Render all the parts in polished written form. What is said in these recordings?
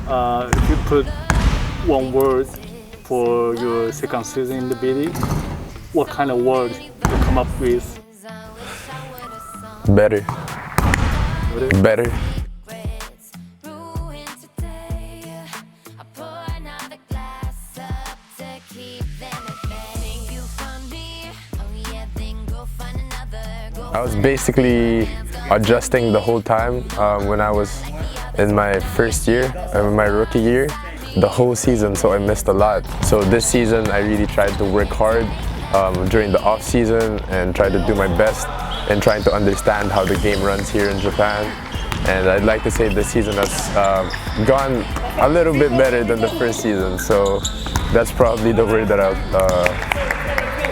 If you put one word for your second season in the B.league, what kind of word you come up with? Better. Better. I was basically adjusting the whole time when I was in my first year, my rookie year, the whole season, so I missed a lot. So this season I really tried to work hard during the off season and try to do my best in trying to understand how the game runs here in Japan. And I'd like to say this season has gone a little bit better than the first season, so that's probably the word that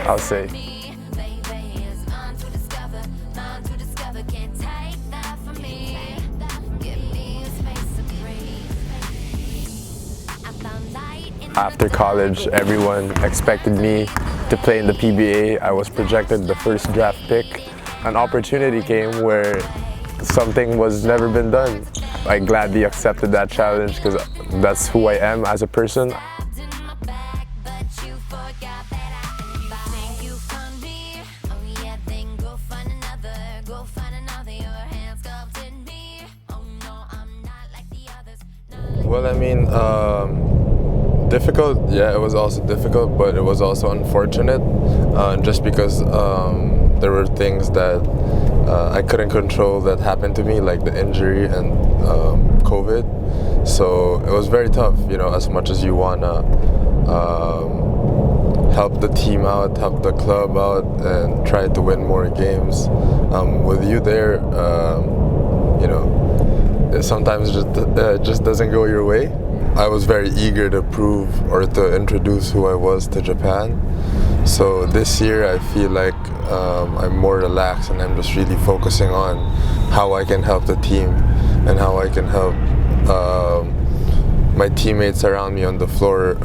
I'll say. After college, everyone expected me to play in the PBA. I was projected the first draft pick. An opportunity came where something was never been done. I gladly accepted that challenge because that's who I am as a person. Well, I mean, difficult, yeah, it was also difficult, but it was also unfortunate just because there were things that I couldn't control that happened to me, like the injury and COVID. So it was very tough, you know, as much as you want to help the team out, help the club out, and try to win more games. With you there, you know, sometimes it just doesn't go your way. I was very eager to prove or to introduce who I was to Japan. So this year I feel like I'm more relaxed and I'm just really focusing on how I can help the team and how I can help my teammates around me on the floor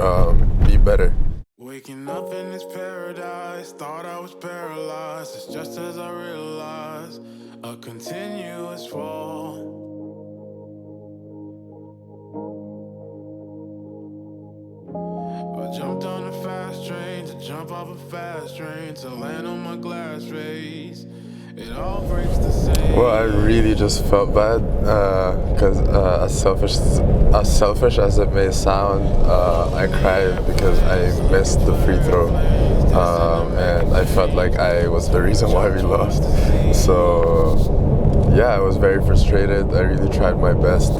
be better. Waking up in this paradise, thought I was paralyzed. It's just as I realized a continuous fall. I jumped on a fast train to jump off a fast train to land on my glass face. It all breaks the same. Well, I really just felt bad because as selfish as it may sound, I cried because I missed the free throw and I felt like I was the reason why we lost. So yeah, I was very frustrated. I really tried my best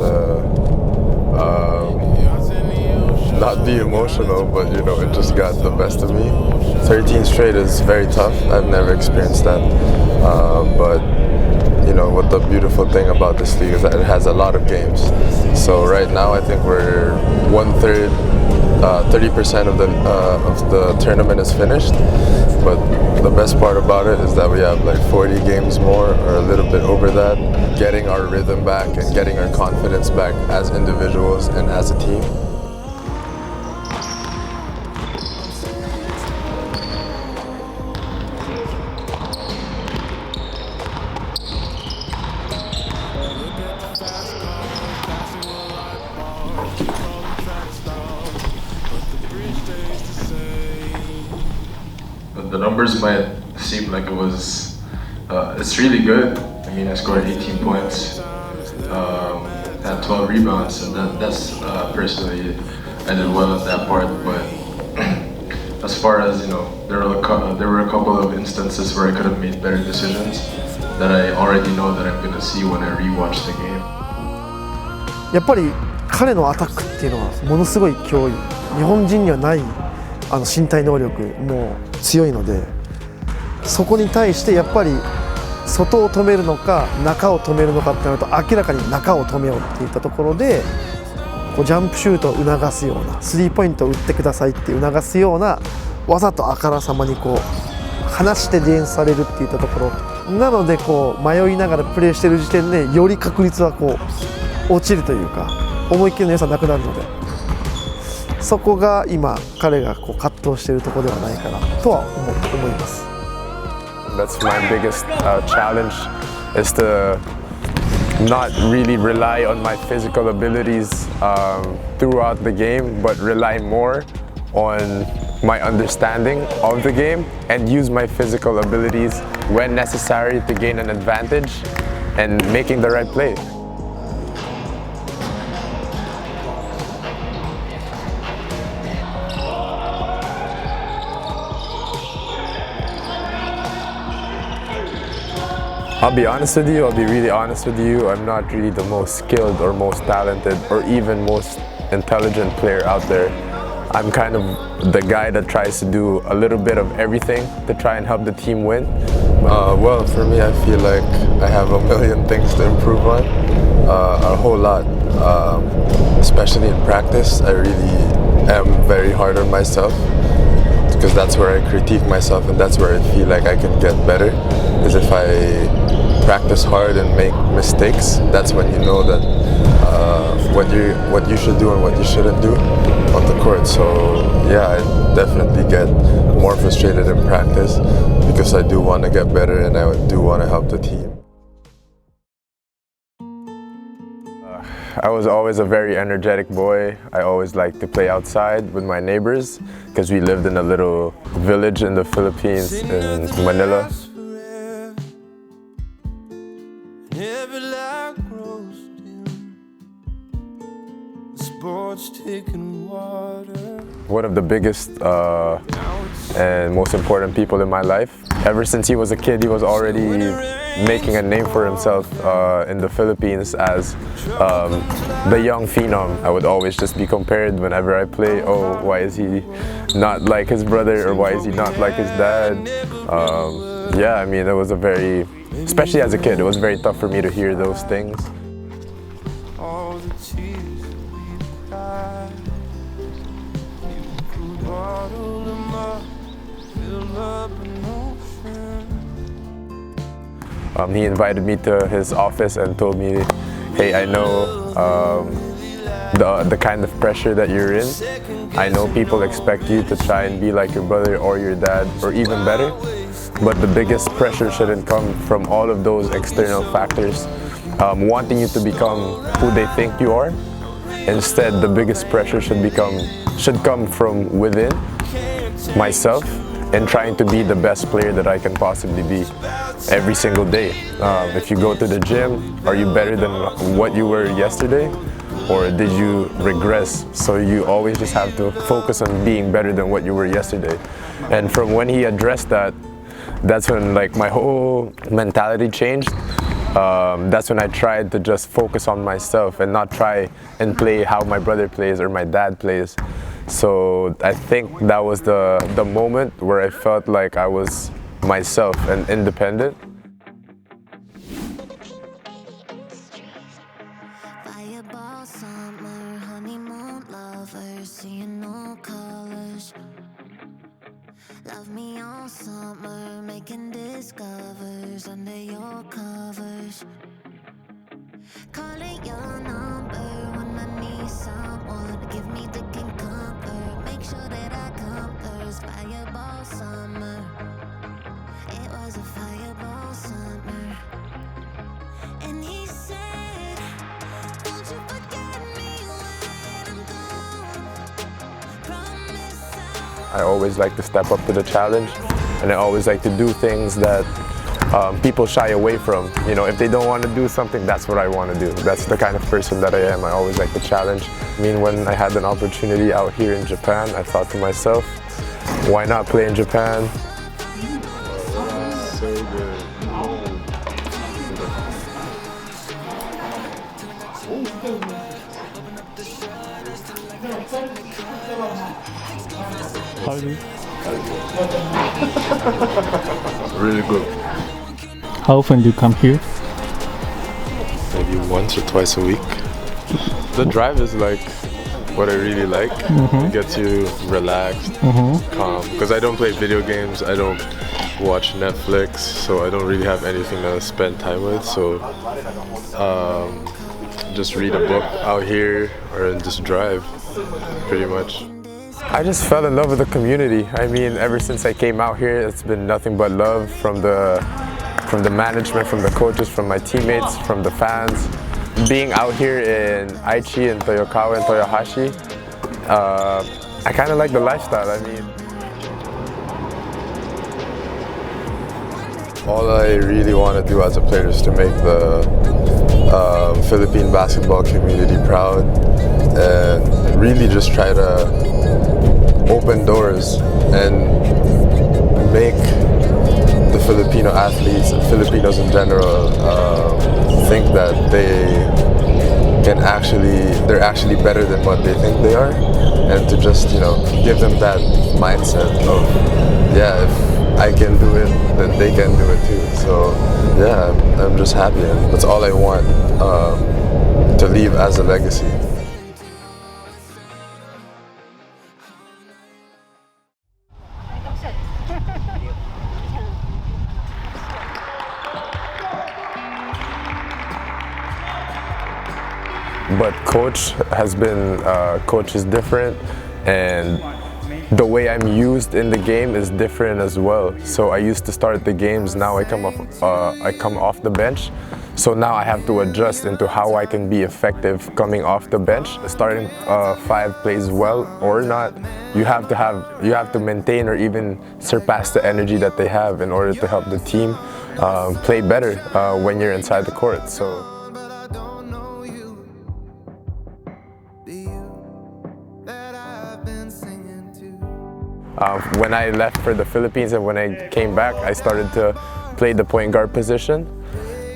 not be emotional, but you know, it just got the best of me. 13 straight is very tough. I've never experienced that. But you know, what the beautiful thing about this league is that it has a lot of games. So right now I think we're 1/3, 30% of the tournament is finished. But the best part about it is that we have like 40 games more or a little bit over that, getting our rhythm back and getting our confidence back as individuals and as a team. The numbers might seem like it's really good. I mean, I scored 18 points, had 12 rebounds, and that's personally, I did well at that part. But as far as, you know, there were a couple of instances where I could have made better decisions that I already know that I'm going to see when I rewatch the game. やっぱり彼のアタックっていうのはものすごい脅威、日本人にはない身体能力も強いので、そこに対してやっぱり外を止めるのか中を止めるのかってなると、明らかに中を止めようっていったところで、こうジャンプシュートを促すような、スリーポイントを打ってくださいって促すような、わざとあからさまにこう離してディフェンスされるっていったところなので、こう迷いながらプレーしてる時点でより確率はこう落ちるというか、思い切りの良さなくなるので、そこが今彼がこう葛藤しているところではないかなとは思います。That's my biggest challenge, is to not really rely on my physical abilities throughout the game, but rely more on my understanding of the game and use my physical abilities when necessary to gain an advantage and making the right play. I'll be honest with you, I'll be really honest with you, I'm not really the most skilled or most talented or even most intelligent player out there. I'm kind of the guy that tries to do a little bit of everything to try and help the team win. Well, for me, I feel like I have a million things to improve on, a whole lot. Especially in practice, I really am very hard on myself because that's where I critique myself and that's where I feel like I can get better. Because if I practice hard and make mistakes, that's when you know that what you should do and what you shouldn't do on the court. So yeah, I definitely get more frustrated in practice because I do want to get better and I do want to help the team. I was always a very energetic boy. I always liked to play outside with my neighbors because we lived in a little village in the Philippines, in Manila. One of the biggest and most important people in my life. Ever since he was a kid, he was already making a name for himself in the Philippines as the young phenom. I would always just be compared whenever I play, oh, why is he not like his brother or why is he not like his dad? Yeah, I mean, it was a very, especially as a kid, it was very tough for me to hear those things. He invited me to his office and told me, hey, I know the kind of pressure that you're in. I know people expect you to try and be like your brother or your dad or even better, but the biggest pressure shouldn't come from all of those external factors wanting you to become who they think you are. Instead, the biggest pressure should come from within myself and trying to be the best player that I can possibly be every single day. If you go to the gym, are you better than what you were yesterday? Or did you regress? So you always just have to focus on being better than what you were yesterday. And from when he addressed that, that's when like my whole mentality changed. That's when I tried to just focus on myself and not try and play how my brother plays or my dad plays. So I think that was the moment where I felt like I was myself and independent. Fireball summer, honeymoon lovers, seeing no colors. Love me all summer, making discovers under your covers. Calling your number when I need someone to give me the can conquer. Make sure that I come first. Fireball summer, it was a fireball summer. And he said, won't you forget me when I'm gone? Promise I always like to step up to the challenge, and I always like to do things that people shy away from. You know, if they don't want to do something, that's what I want to do. That's the kind of person that I am. I always like to challenge. I mean, when I had an opportunity out here in Japan, I thought to myself, why not play in Japan? So good. How is it? Really good. How often do you come here? Maybe once or twice a week. The drive is like what I really like. It gets you relaxed, calm. Because I don't play video games, I don't watch Netflix, so I don't really have anything to spend time with. So just read a book out here or just drive, pretty much. I just fell in love with the community. I mean, ever since I came out here, it's been nothing but love from the from the management, from the coaches, from my teammates, from the fans. Being out here in Aichi and Toyokawa and Toyohashi, I kind of like the lifestyle. I mean, all I really want to do as a player is to make the Philippine basketball community proud and really just try to open doors and make the Filipino athletes and Filipinos in general think that they're actually better than what they think they are, and to just, you know, give them that mindset of, yeah, if I can do it, then they can do it too. So yeah, I'm just happy, and that's all I want to leave as a legacy. But coach is different, and the way I'm used in the game is different as well. So I used to start the games, now I come off the bench. So now I have to adjust into how I can be effective coming off the bench. Starting 5 plays well or not, you have to maintain or even surpass the energy that they have in order to help the team play better when you're inside the court. So. When I left for the Philippines and when I came back, I started to play the point guard position,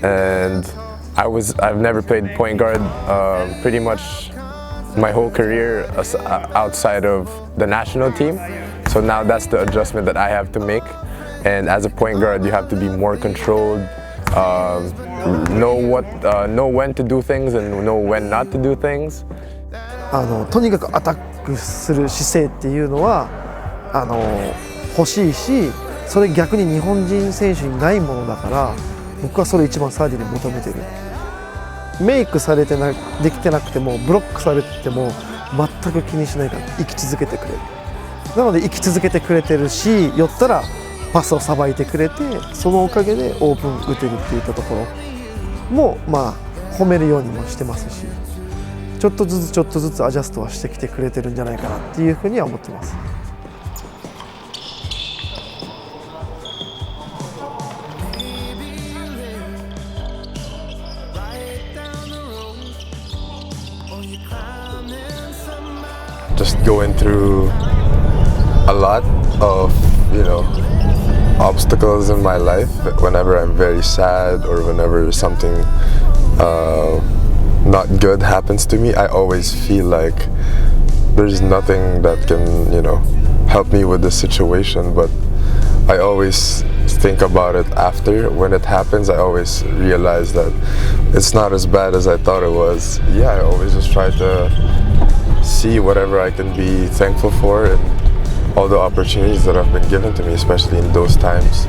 and I've never played point guard pretty much my whole career outside of the national team. So now that's the adjustment that I have to make, and as a point guard you have to be more controlled, know when to do things and know when not to do things. とにかくアタックする姿勢っていうのは欲しいし、それ逆に日本人選手にないものだから、僕はそれ一番サーディに求めてる。メイクされてできてなくてもブロックされてても全く気にしないから生き続けてくれる。なので生き続けてくれてるし、寄ったらパスをさばいてくれて、そのおかげでオープン打てるっていったところも褒めるようにもしてますし、ちょっとずつアジャストはしてきてくれてるんじゃないかなっていうふうには思ってます。Just going through a lot of, you know, obstacles in my life. Whenever I'm very sad or whenever something not good happens to me, I always feel like there's nothing that can, you know, help me with the situation. But I always think about it after. When it happens, I always realize that it's not as bad as I thought it was. Yeah, I always just try to see whatever I can be thankful for and all the opportunities that have been given to me, especially in those times,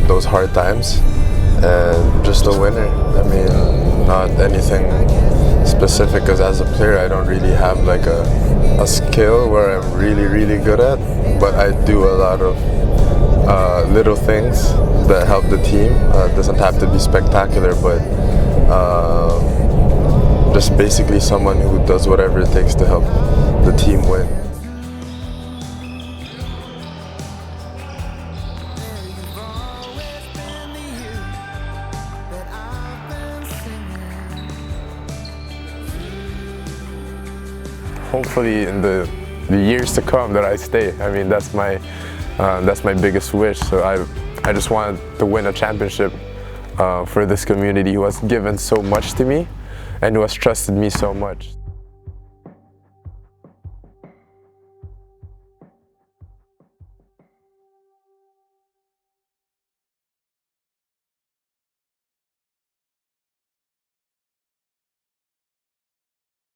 those hard times, and just a winner. I mean, not anything specific, because as a player I don't really have like a skill where I'm really good at, but I do a lot of little things that help the team. It doesn't have to be spectacular, but just basically someone who does whatever it takes to help the team win. Hopefully in the years to come that I stay. I mean, that's my biggest wish. So I just want to win a championship for this community who has given so much to me and who has trusted me so much.